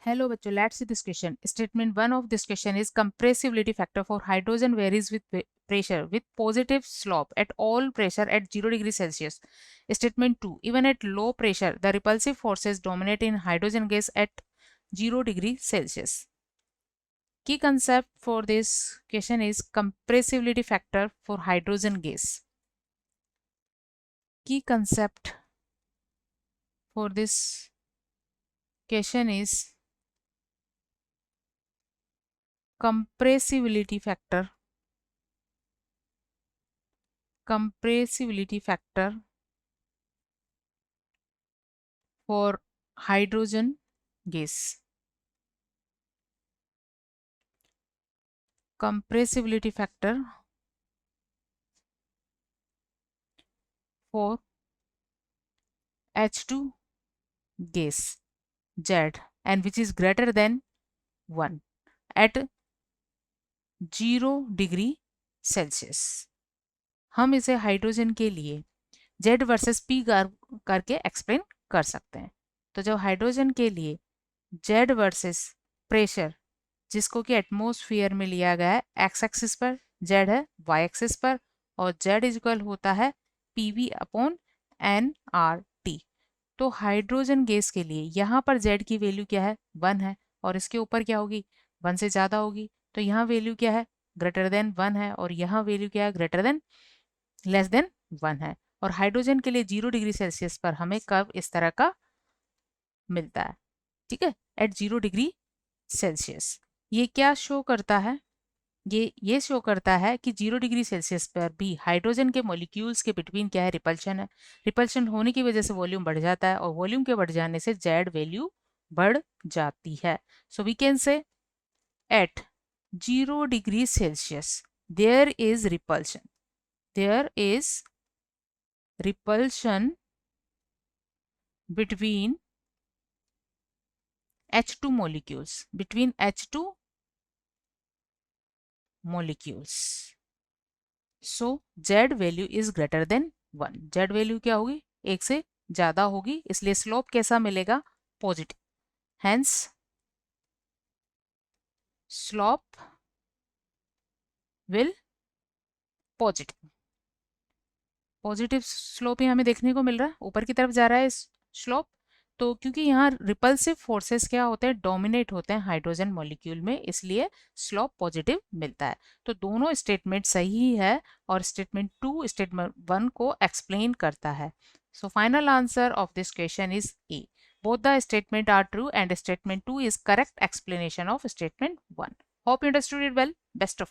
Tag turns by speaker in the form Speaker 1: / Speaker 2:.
Speaker 1: Hello बच्चों, let's see this question. Statement 1 of this question is compressibility factor for hydrogen varies with pressure with positive slope at all pressure at 0 degrees Celsius. Statement 2, even at low pressure, the repulsive forces dominate in hydrogen gas at 0 degree Celsius. Key concept for this question is compressibility factor for hydrogen gas. Key concept for this question is compressibility factor for hydrogen gas. Compressibility factor for H2 gas Z and which is greater than 1 at 0 degree Celsius. हम इसे hydrogen के लिए Z versus P करके explain कर सकते हैं. तो जब हाइड्रोजन के लिए Z वर्सेस प्रेशर जिसको कि एटमॉस्फेयर में लिया गया है एक्स एक्सिस पर, Z है y एक्सिस पर और Z इज इक्वल होता है PV अपॉन nRT. तो हाइड्रोजन गैस के लिए यहाँ पर Z की वैल्यू क्या है 1 है और इसके ऊपर क्या होगी 1 से ज़्यादा होगी. तो यहाँ वैल्यू क्या है ग्रेटर देन 1 है और यहाँ वैल्यू क्या है ग्रेटर देन लेस देन 1 है. और हाइड्रोजन के लिए 0 डिग्री सेल्सियस पर हमें कर्व इस तरह का मिलता है. ठीक है, एट 0 डिग्री सेल्सियस. ये क्या शो करता है, ये शो करता है कि 0 डिग्री सेल्सियस पर भी हाइड्रोजन के मॉलिक्यूल्स के बिटवीन क्या है रिपल्शन है. रिपल्शन होने की वजह से वॉल्यूम बढ़ जाता है और वॉल्यूम के बढ़ जाने से Z वैल्यू बढ़ जाती है. So we can say at 0 degree Celsius there is repulsion between H2 molecules. So Z value is greater than 1. Z value क्या होगी 1 से ज़्यादा होगी, इसलिए स्लोप कैसा मिलेगा positive. Hence slope will positive slope ही हमें देखने को मिल रहा है, ऊपर की तरफ जा रहा है स्लोप. तो क्योंकि यहाँ रिपल्सिव फोर्सेस क्या होते हैं डोमिनेट होते हैं हाइड्रोजन मॉलिक्यूल में, इसलिए स्लोप पॉजिटिव मिलता है. तो दोनों स्टेटमेंट सही है और स्टेटमेंट 2 स्टेटमेंट 1 को एक्सप्लेन करता है. So final answer of this question is A. Both the statement are true and statement 2 is correct explanation of statement 1. Hope you understood it well. Best of